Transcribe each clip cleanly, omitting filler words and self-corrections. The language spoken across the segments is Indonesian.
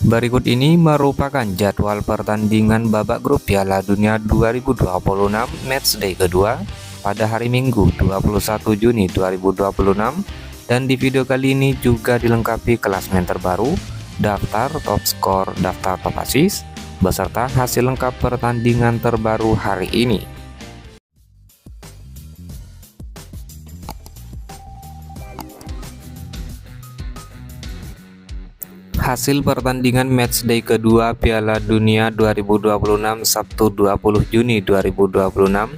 Berikut ini merupakan jadwal pertandingan babak grup Piala Dunia 2026 matchday kedua pada hari Minggu 21 Juni 2026, dan di video kali ini juga dilengkapi klasmen terbaru, daftar top skor, daftar top assist, beserta hasil lengkap pertandingan terbaru hari ini. Hasil pertandingan matchday kedua Piala Dunia 2026 Sabtu 20 Juni 2026,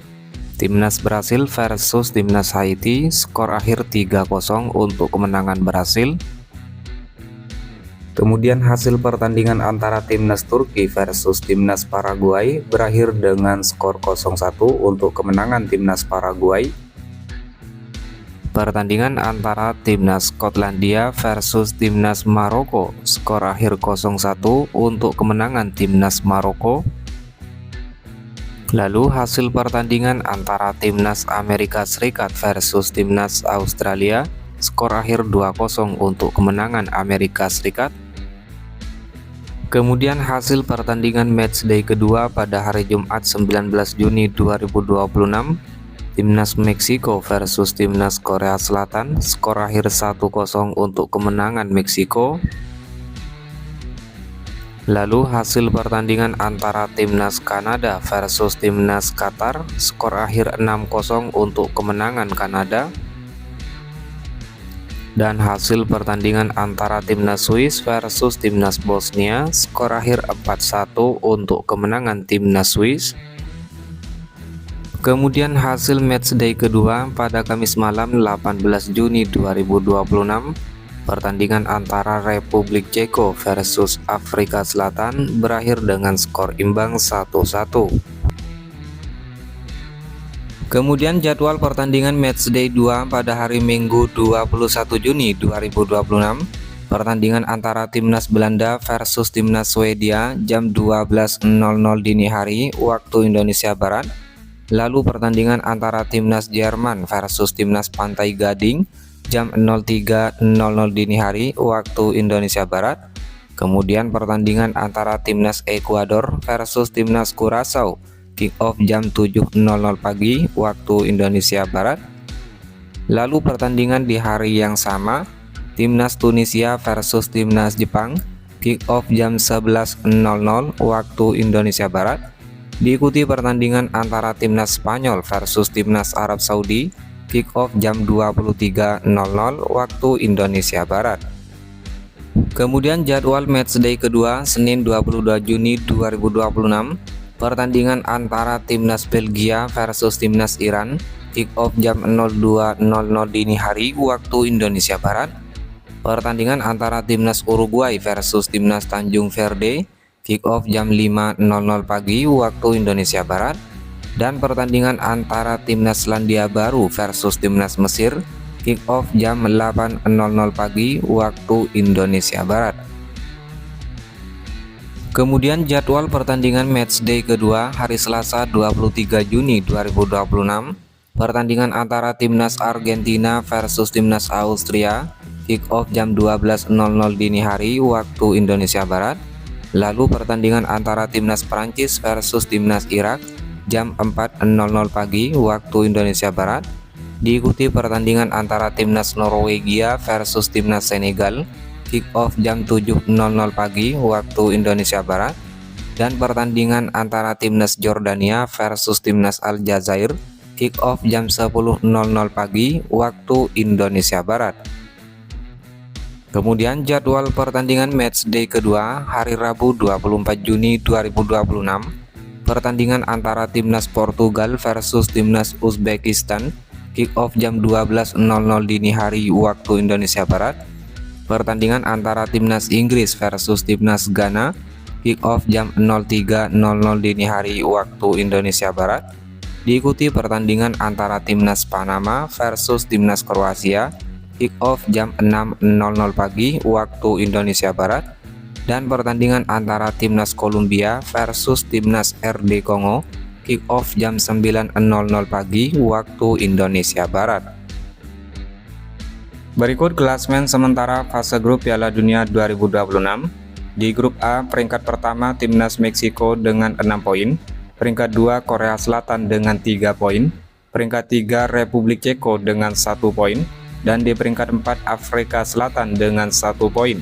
Timnas Brasil versus Timnas Haiti, skor akhir 3-0 untuk kemenangan Brasil. Kemudian hasil pertandingan antara Timnas Turki versus Timnas Paraguay berakhir dengan skor 0-1 untuk kemenangan Timnas Paraguay. Pertandingan antara Timnas Skotlandia versus Timnas Maroko, skor akhir 0-1 untuk kemenangan Timnas Maroko. Lalu hasil pertandingan antara Timnas Amerika Serikat versus Timnas Australia, skor akhir 2-0 untuk kemenangan Amerika Serikat. Kemudian hasil pertandingan matchday kedua pada hari Jumat 19 Juni 2026, Timnas Meksiko versus Timnas Korea Selatan, skor akhir 1-0 untuk kemenangan Meksiko. Lalu hasil pertandingan antara Timnas Kanada versus Timnas Qatar, skor akhir 6-0 untuk kemenangan Kanada. Dan hasil pertandingan antara Timnas Swiss versus Timnas Bosnia, skor akhir 4-1 untuk kemenangan Timnas Swiss. Kemudian hasil matchday kedua pada Kamis malam 18 Juni 2026, pertandingan antara Republik Ceko versus Afrika Selatan berakhir dengan skor imbang 1-1. Kemudian jadwal pertandingan matchday 2 pada hari Minggu 21 Juni 2026, pertandingan antara Timnas Belanda versus Timnas Swedia jam 12.00 dini hari waktu Indonesia Barat. Lalu pertandingan antara Timnas Jerman versus Timnas Pantai Gading jam 03.00 dini hari waktu Indonesia Barat. Kemudian pertandingan antara Timnas Ekuador versus Timnas Curaçao, kick off jam 7.00 pagi waktu Indonesia Barat. Lalu pertandingan di hari yang sama, Timnas Tunisia versus Timnas Jepang, kick off jam 11.00 waktu Indonesia Barat. Diikuti pertandingan antara Timnas Spanyol versus Timnas Arab Saudi, kick off jam 23.00 waktu Indonesia Barat. Kemudian jadwal matchday kedua Senin 22 Juni 2026, pertandingan antara Timnas Belgia versus Timnas Iran, kick off jam 02.00 dini hari waktu Indonesia Barat. Pertandingan antara Timnas Uruguay versus Timnas Tanjung Verde, kick off jam 5.00 pagi waktu Indonesia Barat. Dan pertandingan antara Timnas Selandia Baru versus Timnas Mesir, kick off jam 8.00 pagi waktu Indonesia Barat. Kemudian jadwal pertandingan matchday kedua hari Selasa 23 Juni 2026, pertandingan antara Timnas Argentina versus Timnas Austria, kick off jam 12.00 dini hari waktu Indonesia Barat. Lalu pertandingan antara Timnas Prancis versus Timnas Irak jam 4.00 pagi waktu Indonesia Barat. Diikuti pertandingan antara Timnas Norwegia versus Timnas Senegal, kick off jam 7.00 pagi waktu Indonesia Barat. Dan pertandingan antara Timnas Jordania versus Timnas Aljazair, kick off jam 10.00 pagi waktu Indonesia Barat. Kemudian jadwal pertandingan matchday kedua hari Rabu 24 Juni 2026, pertandingan antara Timnas Portugal versus Timnas Uzbekistan, kick off jam 12.00 dini hari waktu Indonesia Barat. Pertandingan antara Timnas Inggris versus Timnas Ghana, kick off jam 03.00 dini hari waktu Indonesia Barat. Diikuti pertandingan antara Timnas Panama versus Timnas Kroasia, kick off jam 6.00 pagi waktu Indonesia Barat. Dan pertandingan antara Timnas Kolombia versus Timnas RD Kongo, kick off jam 9.00 pagi waktu Indonesia Barat. Berikut klasmen sementara fase grup Piala Dunia 2026. Di grup A, peringkat pertama timnas Meksiko dengan 6 poin, peringkat 2 Korea Selatan dengan 3 poin, peringkat 3 Republik Ceko dengan 1 poin, dan di peringkat 4 Afrika Selatan dengan 1 poin.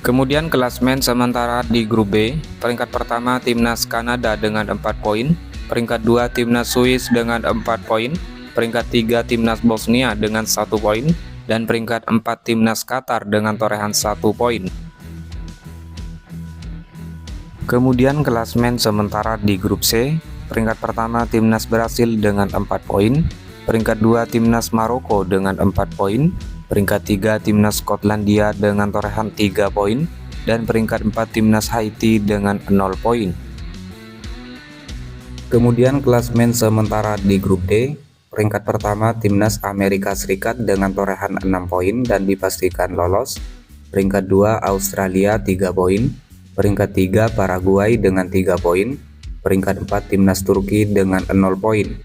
Kemudian klasemen sementara di grup B, peringkat pertama timnas Kanada dengan 4 poin, peringkat 2 timnas Swiss dengan 4 poin, peringkat 3 timnas Bosnia dengan 1 poin, dan peringkat 4 timnas Qatar dengan torehan 1 poin. Kemudian klasemen sementara di grup C, peringkat pertama timnas Brasil dengan 4 poin, peringkat 2 timnas Maroko dengan 4 poin, peringkat 3 timnas Skotlandia dengan torehan 3 poin, dan peringkat 4 timnas Haiti dengan 0 poin. Kemudian klasemen sementara di grup D, peringkat pertama timnas Amerika Serikat dengan torehan 6 poin dan dipastikan lolos, peringkat 2 Australia 3 poin, peringkat 3 Paraguay dengan 3 poin, peringkat 4 timnas Turki dengan 0 poin.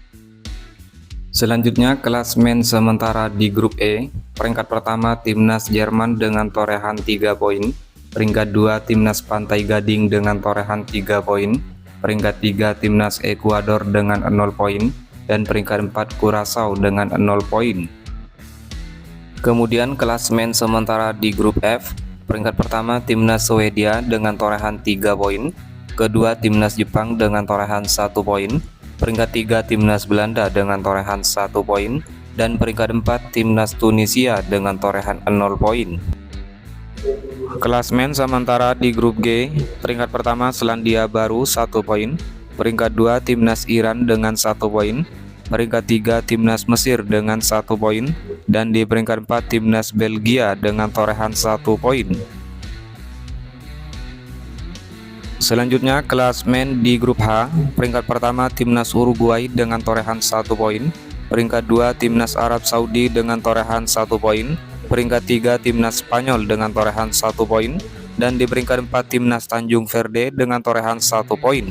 Selanjutnya klasemen sementara di grup E, peringkat pertama timnas Jerman dengan torehan 3 poin, peringkat 2 timnas Pantai Gading dengan torehan 3 poin, peringkat 3 timnas Ekuador dengan 0 poin, dan peringkat 4 Curaçao dengan 0 poin. Kemudian klasemen sementara di grup F, peringkat pertama timnas Swedia dengan torehan 3 poin, kedua timnas Jepang dengan torehan 1 poin, peringkat 3 timnas Belanda dengan torehan 1 poin, dan peringkat 4 timnas Tunisia dengan torehan 0 poin. Klasemen sementara di grup G, peringkat pertama Selandia Baru 1 poin, peringkat 2 timnas Iran dengan 1 poin, peringkat 3 timnas Mesir dengan 1 poin, dan di peringkat 4 timnas Belgia dengan torehan 1 poin. Selanjutnya klasemen di grup H, peringkat pertama timnas Uruguay dengan torehan 1 poin, peringkat 2 timnas Arab Saudi dengan torehan 1 poin, peringkat 3 timnas Spanyol dengan torehan 1 poin, dan di peringkat 4 timnas Tanjung Verde dengan torehan 1 poin.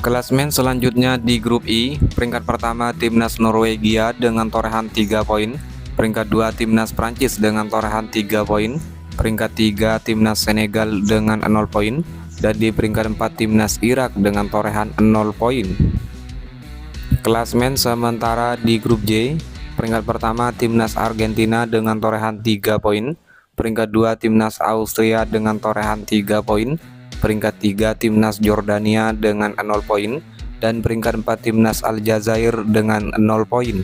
Klasemen selanjutnya di grup I, peringkat pertama timnas Norwegia dengan torehan 3 poin, peringkat 2 timnas Prancis dengan torehan 3 poin, peringkat 3 timnas Senegal dengan 0 poin, dan di peringkat 4 timnas Irak dengan torehan 0 poin. Klasemen sementara di grup J, peringkat pertama timnas Argentina dengan torehan 3 poin, peringkat 2 timnas Austria dengan torehan 3 poin, peringkat 3 timnas Jordania dengan 0 poin, dan peringkat 4 timnas Aljazair dengan 0 poin.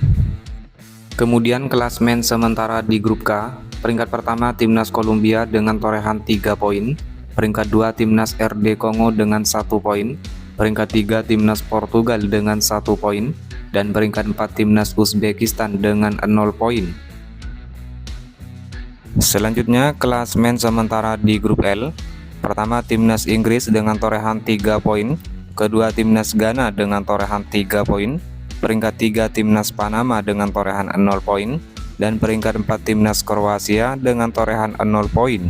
Kemudian klasemen sementara di grup K, peringkat pertama timnas Kolombia dengan torehan 3 poin, peringkat 2 timnas RD Kongo dengan 1 poin, peringkat 3 timnas Portugal dengan 1 poin, dan peringkat 4 timnas Uzbekistan dengan 0 poin. Selanjutnya klasemen sementara di grup L, pertama timnas Inggris dengan torehan 3 poin, kedua timnas Ghana dengan torehan 3 poin, peringkat 3 timnas Panama dengan torehan 0 poin, dan peringkat 4 timnas Kroasia dengan torehan 0 poin.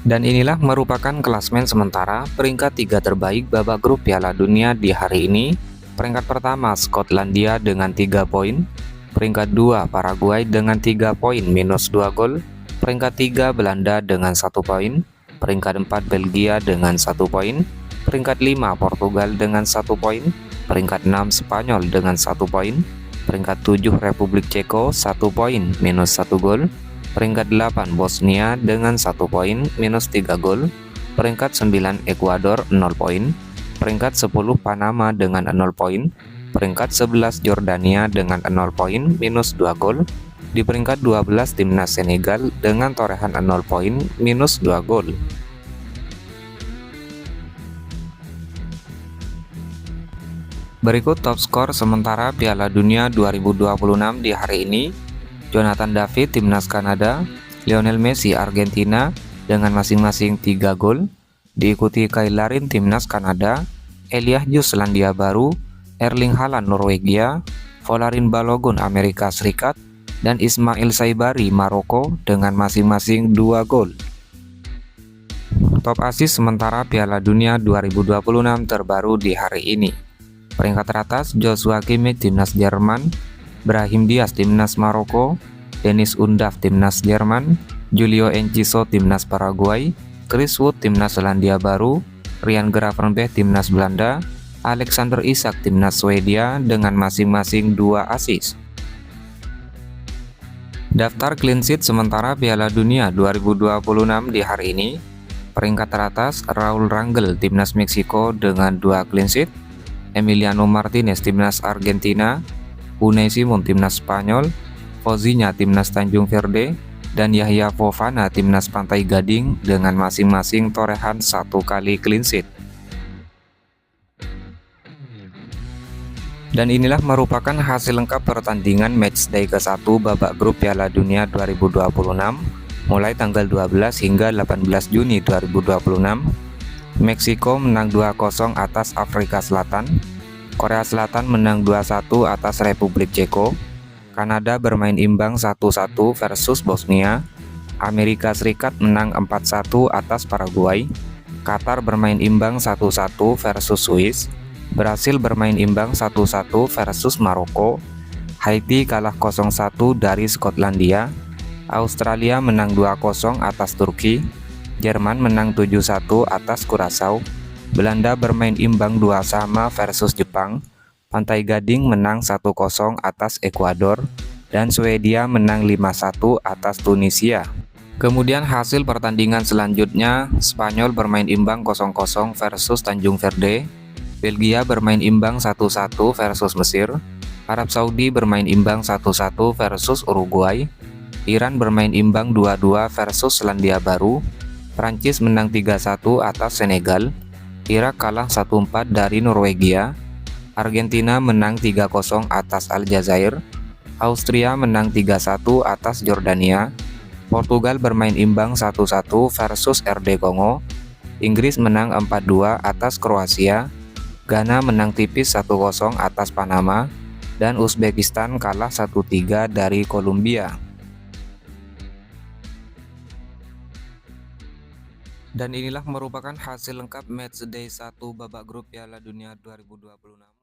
Dan inilah merupakan klasemen sementara peringkat 3 terbaik babak grup Piala Dunia di hari ini. Peringkat pertama Skotlandia dengan 3 poin, peringkat 2 Paraguay dengan 3 poin minus 2 gol, peringkat 3 Belanda dengan 1 poin, peringkat 4 Belgia dengan 1 poin, peringkat 5 Portugal dengan 1 poin, peringkat 6 Spanyol dengan 1 poin, peringkat 7 Republik Ceko 1 poin minus 1 gol, peringkat 8 Bosnia dengan 1 poin minus 3 gol, peringkat 9 Ekuador 0 poin, peringkat 10 Panama dengan 0 poin, peringkat 11 Jordania dengan 0 poin minus 2 gol, di peringkat 12 timnas Senegal dengan torehan 0 poin minus 2 gol. Berikut top skor sementara Piala Dunia 2026 di hari ini. Jonathan David timnas Kanada, Lionel Messi Argentina dengan masing-masing 3 gol, diikuti Kyle Larin timnas Kanada, Elijah Jus Selandia Baru, Erling Haaland Norwegia, Folarin Balogun Amerika Serikat, dan Ismail Saibari Maroko dengan masing-masing 2 gol. Top assist sementara Piala Dunia 2026 terbaru di hari ini. Peringkat teratas Joshua Kimmich timnas Jerman, Brahim Diaz timnas Maroko, Dennis Undav timnas Jerman, Julio Enciso timnas Paraguay, Chris Wood timnas Selandia Baru, Ryan Gravenberch timnas Belanda, Alexander Isak timnas Swedia dengan masing-masing 2 assist. Daftar clean sheet sementara Piala Dunia 2026 di hari ini. Peringkat teratas Raul Rangel timnas Meksiko dengan 2 clean sheet, Emiliano Martinez timnas Argentina, Unai Simon timnas Spanyol, Fozinya timnas Tanjung Verde, dan Yahya Fofana timnas Pantai Gading dengan masing-masing torehan 1 kali clean sheet. Dan inilah merupakan hasil lengkap pertandingan matchday ke-1 babak grup Piala Dunia 2026 mulai tanggal 12 hingga 18 Juni 2026. Meksiko menang 2-0 atas Afrika Selatan, Korea Selatan menang 2-1 atas Republik Ceko, Kanada bermain imbang 1-1 versus Bosnia, Amerika Serikat menang 4-1 atas Paraguay, Qatar bermain imbang 1-1 versus Swiss, Brasil bermain imbang 1-1 versus Maroko, Haiti kalah 0-1 dari Skotlandia, Australia menang 2-0 atas Turki, Jerman menang 7-1 atas Kurasau, Belanda bermain imbang 2-2 versus Jepang, Pantai Gading menang 1-0 atas Ekuador, dan Swedia menang 5-1 atas Tunisia. Kemudian hasil pertandingan selanjutnya, Spanyol bermain imbang 0-0 versus Tanjung Verde, Belgia bermain imbang 1-1 versus Mesir, Arab Saudi bermain imbang 1-1 versus Uruguay, Iran bermain imbang 2-2 versus Selandia Baru, Prancis menang 3-1 atas Senegal, Irak kalah 1-4 dari Norwegia, Argentina menang 3-0 atas Aljazair, Austria menang 3-1 atas Jordania, Portugal bermain imbang 1-1 versus RD Kongo, Inggris menang 4-2 atas Kroasia, Ghana menang tipis 1-0 atas Panama, dan Uzbekistan kalah 1-3 dari Kolombia. Dan inilah merupakan hasil lengkap matchday 1 babak grup Piala Dunia 2026.